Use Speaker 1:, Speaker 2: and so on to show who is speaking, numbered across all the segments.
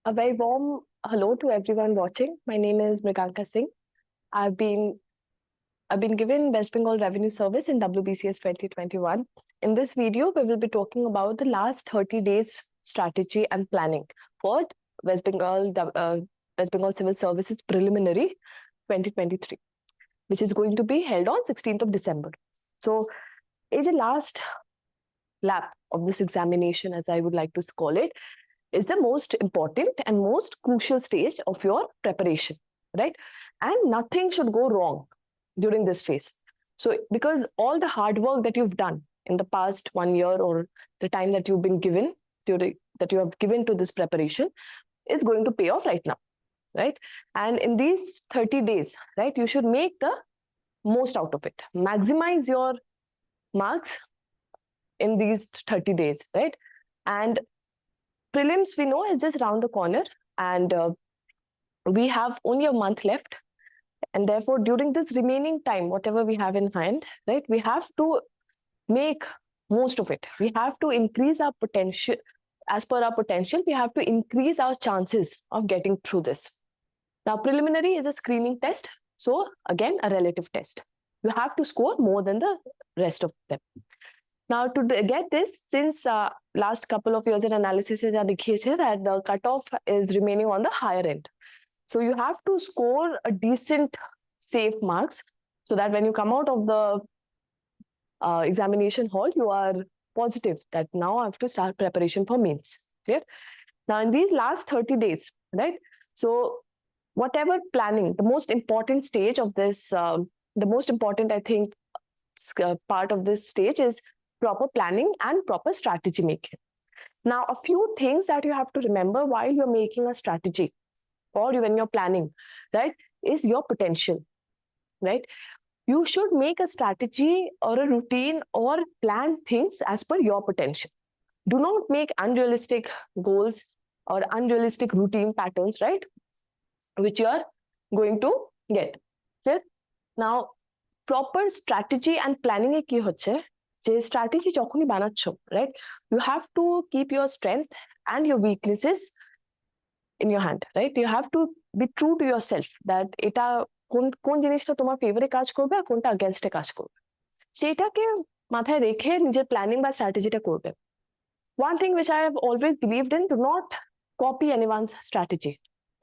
Speaker 1: A very warm hello to everyone watching. My name is 𝐂𝐫𝐚𝐜𝐤. I've been given West Bengal Revenue Service in WBCS 2021. In this video, we will be talking about the last 30 days strategy and planning for West Bengal Civil Services Preliminary 2023, which is going to be held on 16th of December. So, is the last lap of this examination, as I would like to call it, is the most important and most crucial stage of your preparation, right? And nothing should go wrong during this phase. So, because all the hard work that you've done in the past 1 year or the time that you've been given, that you have given to this preparation is going to pay off right now, right? And in these 30 days, right, you should make the most out of it. Maximize your marks in these 30 days, right? And prelims, we know, is just around the corner, and we have only a month left. And therefore, during this remaining time, whatever we have in hand, right, we have to make most of it. We have to increase our potential. As per our potential, we have to increase our chances of getting through this. Now, preliminary is a screening test. So, again, a relative test. You have to score more than the rest of them. Now, to get this, since last couple of years in analysis that the cutoff is remaining on the higher end. So you have to score a decent safe marks so that when you come out of the examination hall, you are positive that now I have to start preparation for mains. Clear? Now, in these last 30 days, right? So whatever planning, the most important stage of this, the most important, I think, part of this stage is proper planning and proper strategy making. Now, a few things that you have to remember while you're making a strategy or when you're planning, right, is your potential, right? You should make a strategy or a routine or plan things as per your potential. Do not make unrealistic goals or unrealistic routine patterns, right, which you are going to get. Clear? Now, proper strategy and planning e ki hocche যে strategy যখনই বানাচ্ছ, right, you have to keep your strength and your weaknesses in your hand, right? You have to be true to yourself that এটা কোন জিনিসটা তোমার ফেভারে কাজ করবে আর কোনটা against-এ কাজ করবে, সেটাকে মাথায় রেখে নিজের প্ল্যানিং বা স্ট্র্যাটেজিটা করবে. One thing which I have always believed in, do not copy anyone's strategy,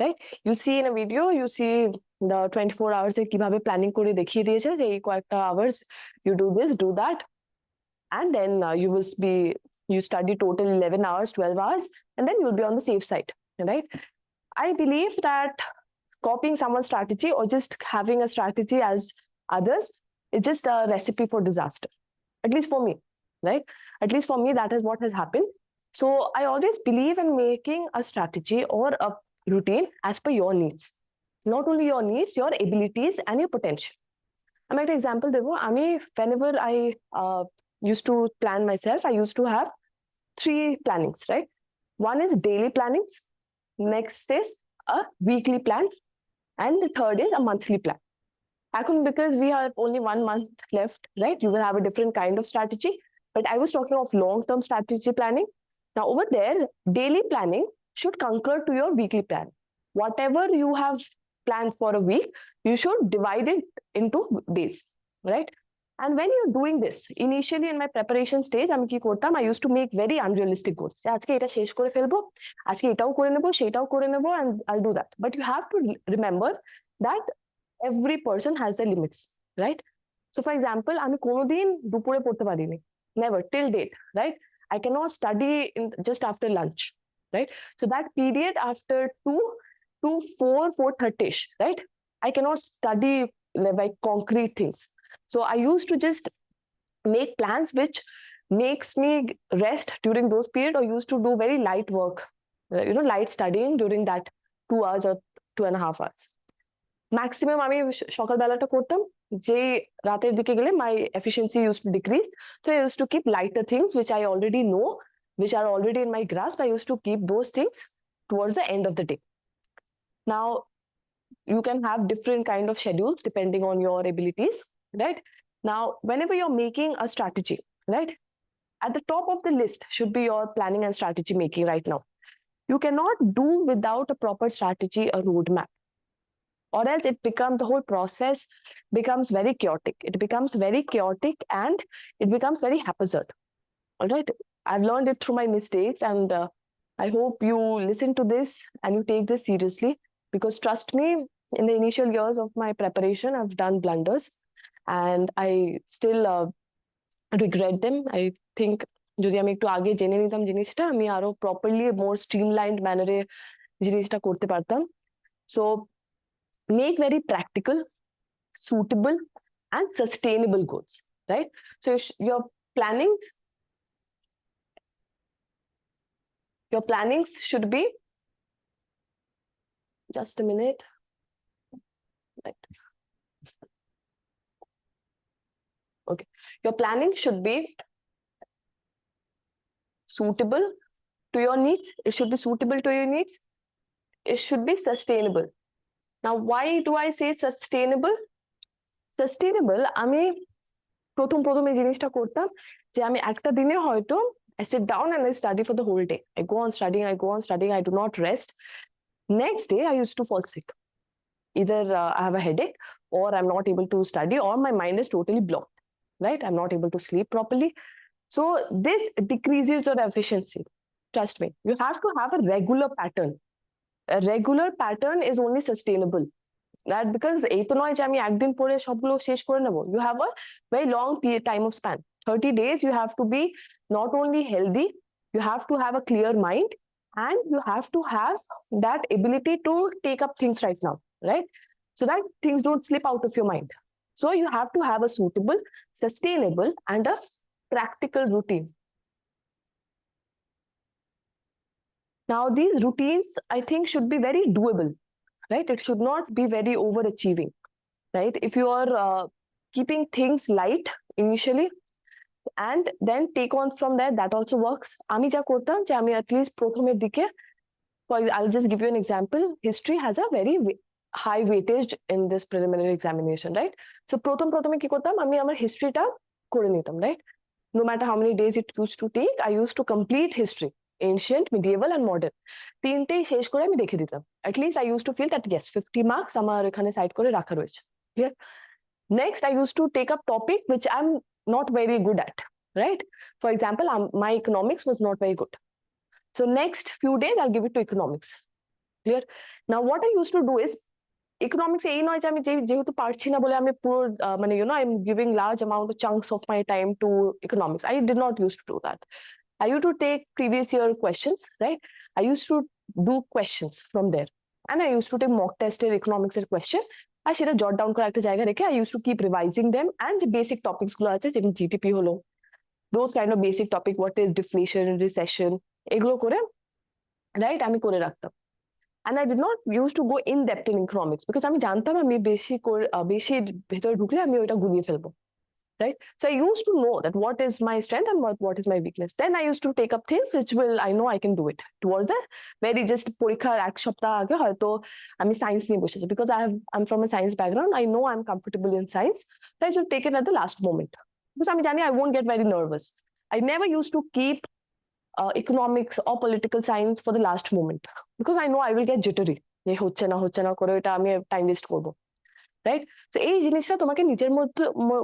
Speaker 1: right? You see in a video, you see the 24 hours এ কিভাবে প্ল্যানিং করে দেখিয়ে দিয়েছে যে এই কয়েকটা hours you do this, do that, and then you study total 11 hours, 12 hours, and then you'll be on the safe side, right? I believe that copying someone's strategy or just having a strategy as others is just a recipe for disaster, at least for me, right? At least for me, that is what has happened. So I always believe in making a strategy or a routine as per your needs. Not only your needs, your abilities and your potential. I'm an example, whenever I used to plan myself, I used to have 3 plannings, right? One is daily plannings, next is a weekly plans, and the third is a monthly plan. Because we have only 1 month left, right, you will have a different kind of strategy, but I was talking of long-term strategy planning. Now over there, daily planning should concur to your weekly plan. Whatever you have planned for a week, you should divide it into days, right? And when you're doing this, initially in my preparation stage, আমি কি করতাম, I used to make very unrealistic goals. আজকে এটা শেষ করে ফেলবো, আজকে এটাও করে নেব, সেটাও করে নেব, and I'll do that. But you have to remember that every person has their limits, right? So for example, আমি কোনোদিন দুপুরে পড়তে পারিনি, never, till date, right? I cannot study just after lunch, right? So that period after 2 to 4:30ish, right, I cannot study like concrete things. So I used to just make plans which makes me rest during those periods, or used to do very light work, light studying during that 2 hours or 2.5 hours. Maximum আমি সকালবেলাটা করতাম, যে রাতের দিকে গেলে my efficiency used to decrease. So I used to keep lighter things which I already know, which are already in my grasp. I used to keep those things towards the end of the day. Now, you can have different kind of schedules depending on your abilities, right? Now, whenever you're making a strategy, right, at the top of the list should be your planning and strategy making right now. You cannot do without a proper strategy, a roadmap, or else it becomes, the whole process becomes very chaotic. It becomes very chaotic and it becomes very haphazard. All right, I've learned it through my mistakes, and I hope you listen to this and you take this seriously, because trust me, in the initial years of my preparation, I've done blunders and I still regret them. I think যদি আমি একটু আগে জেনে নিতাম জিনিসটা, আমি আরো properly মোর streamlined ম্যানারে জিনিসটা করতে পারতাম। So make very practical, suitable and sustainable goals, right? So your plannings should be, just a minute, right? Okay, your planning should be suitable to your needs. It should be suitable to your needs. It should be sustainable. Now, why do I say sustainable? Sustainable, আমি প্রথম এই জিনিসটা করতাম যে আমি একটা দিনে হয়তো I sit down and I study for the whole day. I go on studying, I do not rest. Next day, I used to fall sick. Either I have a headache, or I'm not able to study, or my mind is totally blocked, right? I'm not able to sleep properly. So this decreases your efficiency. Trust me, you have to have a regular pattern. A regular pattern is only sustainable. That because এই তো নয় যে আমি একদিন পরে সবগুলো শেষ করে নেব. You have a very long time of span. 30 days you have to be not only healthy, you have to have a clear mind, and you have to have that ability to take up things right now, right? So that things don't slip out of your mind. So you have to have a suitable, sustainable and a practical routine. Now these routines, I think, should be very doable, right? It should not be very overachieving, right? If you are keeping things light initially and then take on from there, that also works. আমি যা করতাম যে আমি at least প্রথমের দিকে, I'll just give you an example. History has a very high weightage in this preliminary examination, right? So প্রথমে কি করতাম, আমি আমার হিস্ট্রিটা করে নিতাম, right? No matter how many days it used to take, I used to complete history, ancient, medieval and modern. তিনটেই শেষ করে আমি দেখে দিতাম. At least I used to feel that yes, 50 marks আমার এখানে সাইড করে রাখা রয়েছে. Clear? Next, I used to take up topic which I'm not very good at, right? For example, my economics was not very good. So next few days, I'll give it to economics. Clear? Now, what I used to do is, economics এই নয় যে আমি যেহেতু পারছি না বলে আমি পুরো মানে I'm giving large amount of chunks of my time to economics. I did not used to do that. I used to take previous year questions, right? I used to do questions from there, and I used to take mock test economics question. I সেটা jot down করে একটা জায়গা রেখে I used to keep revising them, and the basic topics গুলো আছে যেমন GDP হলো, those kind of basic topic, what is deflation, recession, এগুলো করে, right, আমি করে রাখতাম. And I did not used to go in depth in economics because আমি জানতাম আমি বেশি ভেতরে ঢুকলে আমি ওটা গুলিয়ে ফেলবো, right? So I used to know that what is my strength and what is my weakness. Then I used to take up things which I know I can do it. Towards the very just পরীক্ষার এক সপ্তাহ আগে হয়তো আমি science নিয়ে বসেছি, because I'm from a science background. I know I'm comfortable in science. So I should take it at the last moment because আমি জানি I won't get very nervous. I never used to keep economics or political science for the last moment because I know I will get jittery. হচ্ছে না করে এটা আমি time waste করবো, right? So এই জিনিসটা তোমাকে নিজের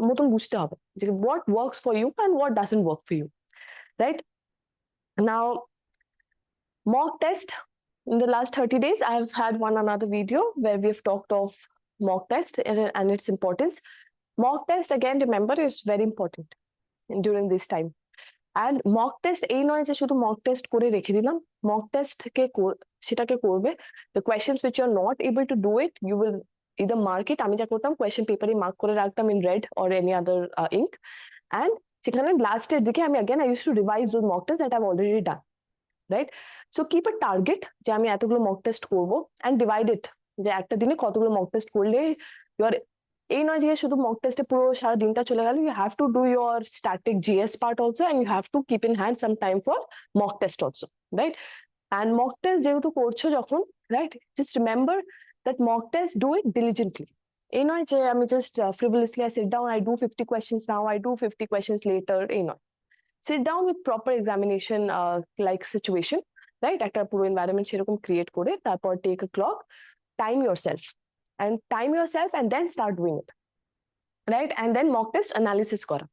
Speaker 1: মতন বুঝতে হবে যে what works for you and what doesn't work for you, right? Now, mock test. In the last 30 days, I have had another video where we have talked of mock test and its importance. Mock test, again, remember, is very important during this time. And mock test এই নয় যে শুধু mock test করে রেখে দিলাম. Mock test সেটাকে করবে. The questions which you are not able to do it, you will either mark it. আমি যা করতাম question paper mark করে রাখতাম in red or any other ink, and সেখানে লাস্টের দিকে আমি again I used to revise those mock tests that I've already done, right? So keep a target যে আমি এতগুলো mock test করব and divide it যে একটা দিনে কতগুলো mock test করলে your এই নয় যে শুধু mock test এ পুরো সারা দিনটা চলে গেল. You have to do your static GS part also, and you have to keep in hand some time for mock test also, right? And mock test যেহেতু করছো যখন, right, just remember that mock test, do it diligently. এই নয় যে আমি just frivolously I sit down, I do 50 questions now, I do 50 questions later. এই নয়. Sit down with proper examination like situation. right? একটা পুরো environment সেরকম create করে তারপর take a clock, time yourself and then start doing it, right? And then mock test analysis করা,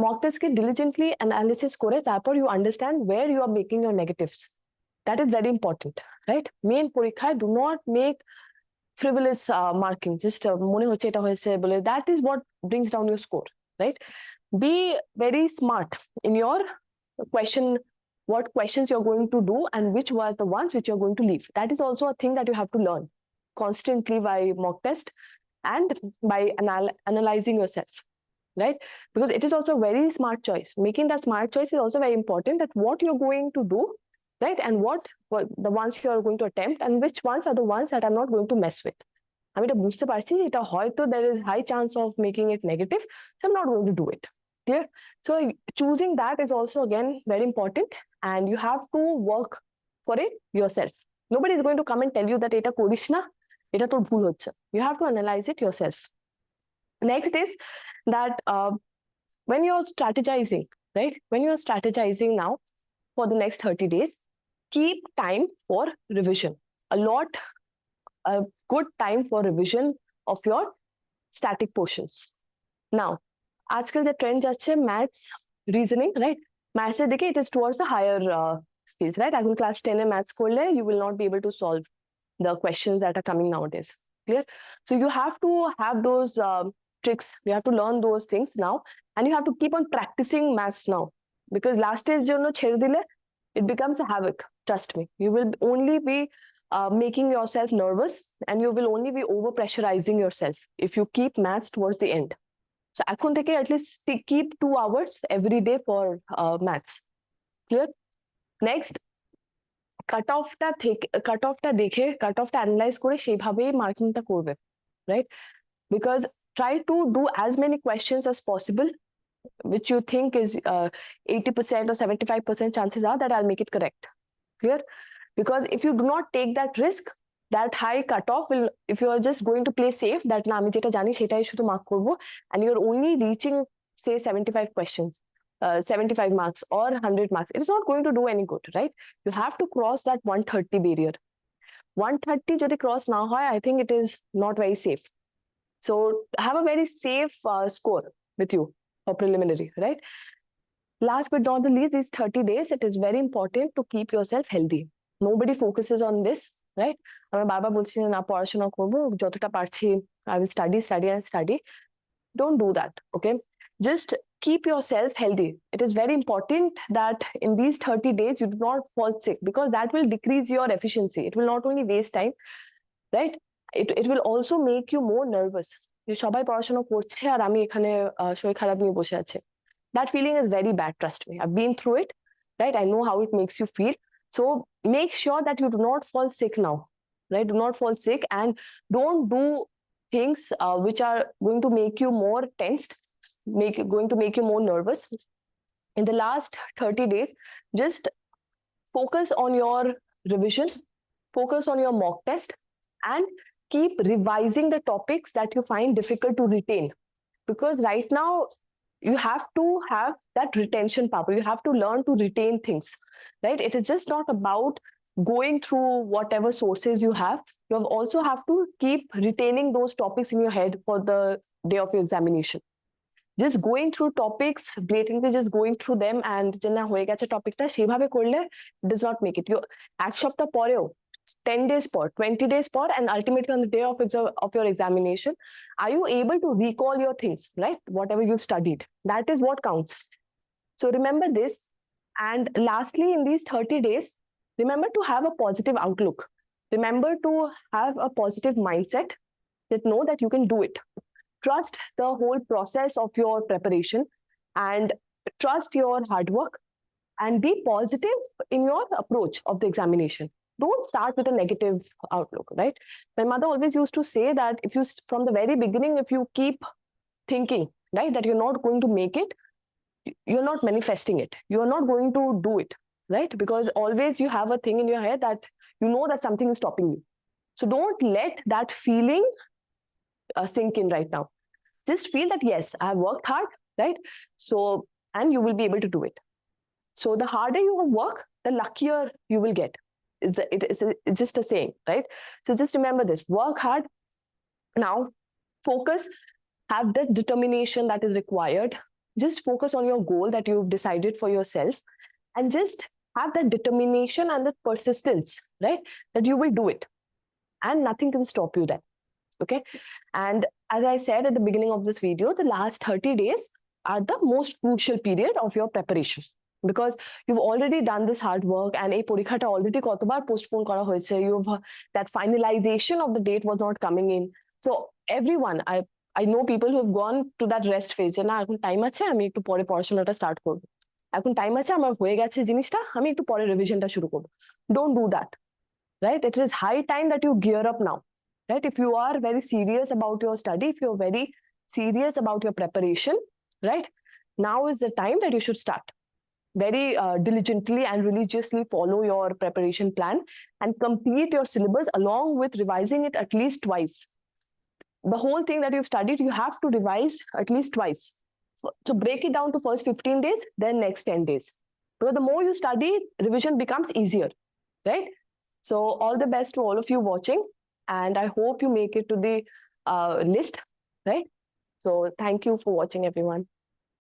Speaker 1: mock test কে diligently analysis করে তারপর you understand where you are making your negatives. That is very important, right? Main পরীক্ষায় do not make frivolous marking, just মনে হচ্ছে এটা হয়েছে বলে, that is what brings down your score, right? Be very smart in your question, what questions you're going to do and which were the ones which you're going to leave. That is also a thing that you have to learn constantly by mock test and by analyzing yourself, right? Because it is also a very smart choice. Making that smart choice is also very important, that what you're going to do, right? And what the ones you are going to attempt and which ones are the ones that I'm not going to mess with. আমি এটা বুঝতে পারছি এটা হয়তো there is high chance of making it negative, so I'm not going to do it. Clear? So choosing that is also again very important, and you have to work for it yourself. Nobody is going to come and tell you that এটা করিস না, এটা তোর ভুল হচ্ছে. You have to analyze it yourself. Next is that when you're strategizing, right? When you're strategizing now for the next 30 days, keep time for revision. A good time for revision of your static portions. Now, আজকাল যে trend যাচ্ছে maths, reasoning, right? ম্যাথসের দিকে it is towards the higher skills, right? এখন class 10 এ maths করলে you will not be able to solve the questions that are coming nowadays. Clear? So you have to have those tricks. You have to learn those things now, and you have to keep on practicing maths now, because last year's জন্য ছেড়ে দিলে it becomes a havoc. Trust me, you will only be making yourself nervous, and you will only be over pressurizing yourself if you keep maths towards the end. So এখন থেকে at least keep 2 hours every day for maths. Clear? Next, cut off দেখে cut off analyze করে সেইভাবেই মার্কিংটা করবে, right? Because try to do as many questions as possible which you think is 80% or 75% chances are that I'll make it correct. Clear? Because if you do not take that risk, that high cutoff will, if you are just going to play safe, that না আমি যেটা জানি সেটাই শুধু mark করব, and you're only reaching say 75 questions, 75 marks or 100 marks, it is not going to do any good, right? You have to cross that 130 barrier. 130 যদি cross না হয়, I think it is not very safe. So have a very safe score with you for preliminary, right? Last but not the least, these 30 days, it is very important to keep yourself healthy. Nobody focuses on this, right? আমরা বারবার বলছি না পড়াশোনা করব, যতটা পারছি I will study. Don't do that, okay? Just keep yourself healthy. It is very important that in these 30 days you do not fall sick, because that will decrease your efficiency. It will not only waste time, right? It will also make you more nervous. সবাই পড়াশোনা করছে আর আমি এখানে শরীর খারাপ নিয়ে বসে আছি. That feeling is very bad, trust me. I've been through it, right? I know how it makes you feel. So make sure that you do not fall sick now, right? Do not fall sick, and don't do things which are going to make you more tensed, going to make you more nervous. In the last 30 days, just focus on your revision, focus on your mock test, and keep revising the topics that you find difficult to retain. Because right now, you have to have that retention power. You have to learn to retain things, right? It is just not about going through whatever sources you have. You also have to keep retaining those topics in your head for the day of your examination. Just going through topics, blatantly just going through them and যেটা হয়ে গেছে টপিকটা সেভাবে করলে does not make it. You এক সপ্তাহ পরেও, 10 days পর, 20 days পর, and ultimately on the day of your examination, are you able to recall your things, right? Whatever you've studied, that is what counts. So remember this. And lastly, in these 30 days, remember to have a positive outlook. Remember to have a positive mindset, that know that you can do it. Trust the whole process of your preparation, and trust your hard work, and be positive in your approach of the examination. Don't start with a negative outlook, right? My mother always used to say that if you, from the very beginning, if you keep thinking, right, that you're not going to make it, you're not manifesting it. You're not going to do it, right? Because always you have a thing in your head that you know that something is stopping you. So don't let that feeling sink in right now. Just feel that, yes, I have worked hard, right? So, and you will be able to do it. So the harder you work, the luckier you will get. It's just a saying, right? So just remember this, work hard. Now, focus, have the determination that is required. Just focus on your goal that you've decided for yourself, and just have that determination and the persistence, right? That you will do it, and nothing can stop you then. Okay. And as I said at the beginning of this video, the last 30 days are the most crucial period of your preparation, because you've already done this hard work, and a porikha already kotobar postpone kora hoyeche. You've that finalization of the date was not coming in. So everyone, I know people who have gone to that rest phase. Na ekhon time ache, ami ekটু পরে পড়াশোনাটা start করব, এখন time আছে, আমার হয়ে গেছে জিনিসটা, আমি একটু পরে revisionটা শুরু করব. Don't do that, right? It is high time that you gear up now, right? If you are very serious about your study, if you're very serious about your preparation, right, now is the time that you should start very diligently and religiously follow your preparation plan and complete your syllabus along with revising it at least twice. The whole thing that you've studied, you have to revise at least twice. So break it down to first 15 days, then next 10 days. Because the more you study, revision becomes easier, right? So all the best to all of you watching, and I hope you make it to the list, right? So thank you for watching, everyone.